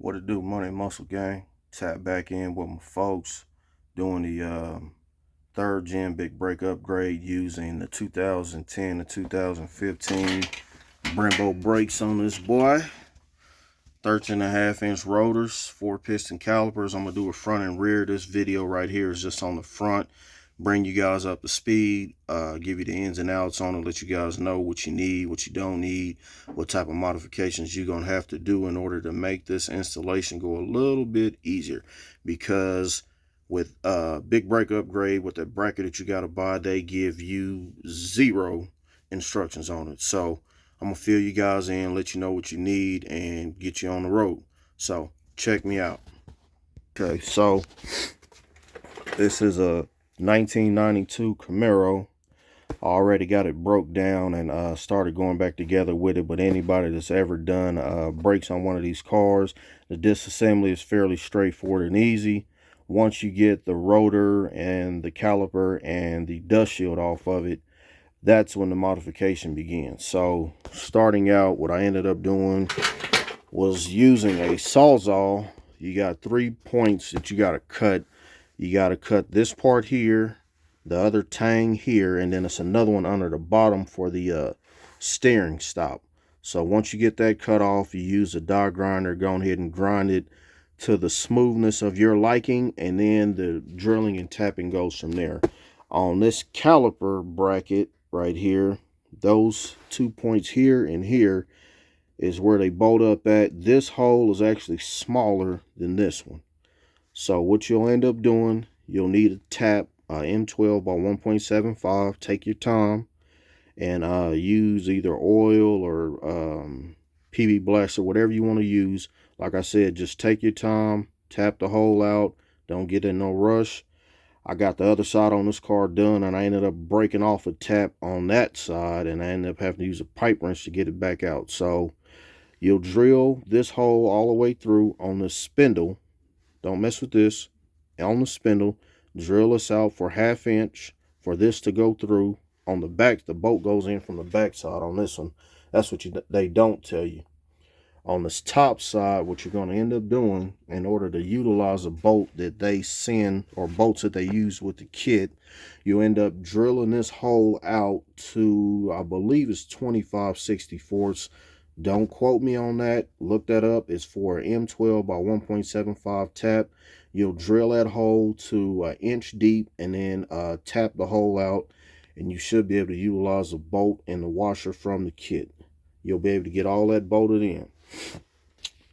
What it do, Money Muscle Gang? Tap back in with my folks doing the third gen big brake upgrade using the 2010 to 2015 brembo brakes on this boy. 13.5-inch rotors, 4 piston calipers. I'm gonna do a front and rear. This video right here is just on the front. Bring you guys up to speed, give you the ins and outs on it, let you guys know what you need, what you don't need, what type of modifications you're gonna have to do in order to make this installation go a little bit easier. Because with big brake upgrade, with the bracket that you gotta buy, they give you zero instructions on it. So I'm gonna fill you guys in, let you know what you need, and get you on the road. So check me out. Okay, so this is a 1992 Camaro. I already got it broke down and started going back together with it. But anybody that's ever done brakes on one of these cars, the disassembly is fairly straightforward and easy. Once you get the rotor and the caliper and the dust shield off of it, that's when the modification begins. So starting out, what I ended up doing was using a sawzall. You got 3 points that you got to cut. You got to cut this part here, the other tang here, and then it's another one under the bottom for the steering stop. So once you get that cut off, you use a die grinder, go ahead and grind it to the smoothness of your liking, and then the drilling and tapping goes from there. On this caliper bracket right here, those 2 points here and here is where they bolt up at. This hole is actually smaller than this one. So what you'll end up doing, you'll need a tap, M12 by 1.75. Take your time and use either oil or PB Blaster, whatever you want to use. Like I said, just take your time, tap the hole out. Don't get in no rush. I got the other side on this car done, and I ended up breaking off a tap on that side, and I ended up having to use a pipe wrench to get it back out. So you'll drill this hole all the way through on the spindle. Don't mess with this. On the spindle, drill this out for 1/2 inch for this to go through. On the back, the bolt goes in from the back side on this one. That's what they don't tell you. On this top side, what you're going to end up doing in order to utilize a bolt that they send, or bolts that they use with the kit, you end up drilling this hole out to, I believe it's 25/64. Don't quote me on that. Look that up. It's for an M12 by 1.75 tap. You'll drill that hole to an inch deep and then tap the hole out, and you should be able to utilize the bolt and the washer from the kit. You'll be able to get all that bolted in.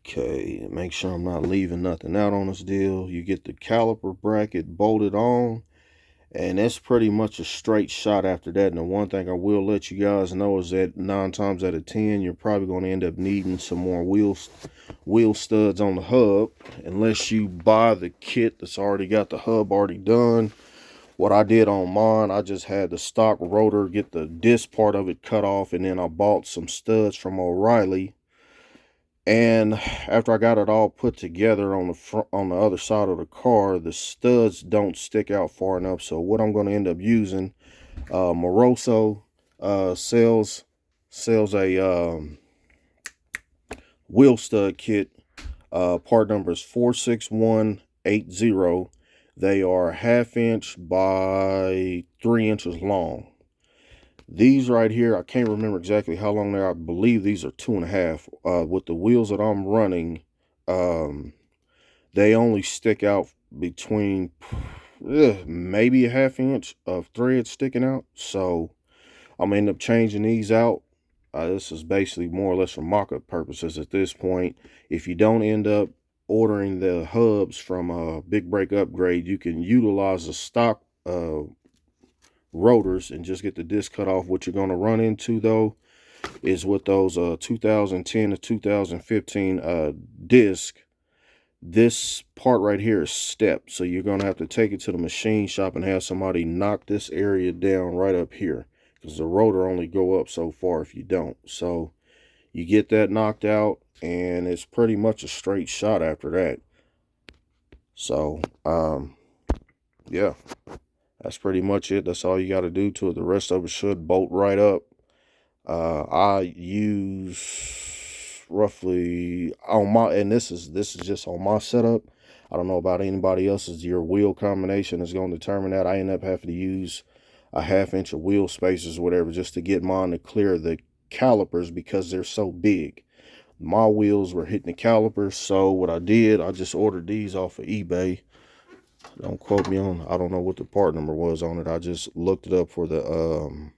Okay, make sure I'm not leaving nothing out on this deal. You get the caliper bracket bolted on, and that's pretty much a straight shot after that. And the one thing I will let you guys know is that 9 times out of 10, you're probably going to end up needing some more wheel studs on the hub, unless you buy the kit that's already got the hub already done. What I did on mine, I just had the stock rotor, get the disc part of it cut off, and then I bought some studs from O'Reilly. And after I got it all put together on the front, on the other side of the car, the studs don't stick out far enough. So what I'm going to end up using, Moroso sells a wheel stud kit. Part number is 46180. They are 1/2 inch by 3 inches long. These right here, I can't remember exactly how long they are. I believe these are 2.5. With the wheels that I'm running, they only stick out between maybe a 1/2 inch of thread sticking out. So I'm gonna end up changing these out. This is basically more or less for mock-up purposes at this point. If you don't end up ordering the hubs from Big Brake Upgrade, you can utilize the stock rotors and just get the disc cut off. What you're going to run into though is with those 2010 to 2015 disc, this part right here is stepped, so you're going to have to take it to the machine shop and have somebody knock this area down right up here, because the rotor only go up so far if you don't. So you get that knocked out, and it's pretty much a straight shot after that. So yeah, that's pretty much it. That's all you got to do to it. The rest of it should bolt right up. I use roughly on my, and this is just on my setup. I don't know about anybody else's. Your wheel combination is going to determine that. I end up having to use a 1/2 inch of wheel spacers, whatever, just to get mine to clear the calipers because they're so big. My wheels were hitting the calipers, so what I did, I just ordered these off of eBay. Don't quote me on, I don't know what the part number was on it. I just looked it up for the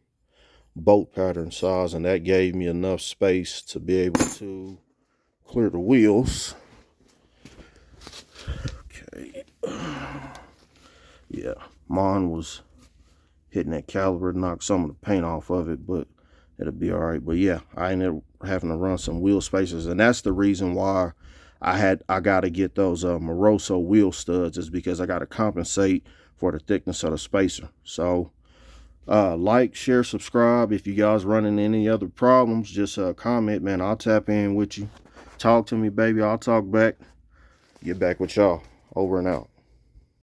bolt pattern size, and that gave me enough space to be able to clear the wheels. Okay. Yeah, mine was hitting that caliper, knocked some of the paint off of it, but it'll be all right. But yeah, I ended up having to run some wheel spacers, and that's the reason why I got to get those Moroso wheel studs, is because I got to compensate for the thickness of the spacer. So like, share, subscribe. If you guys running any other problems, just comment, man. I'll tap in with you. Talk to me, baby. I'll talk back. Get back with y'all. Over and out.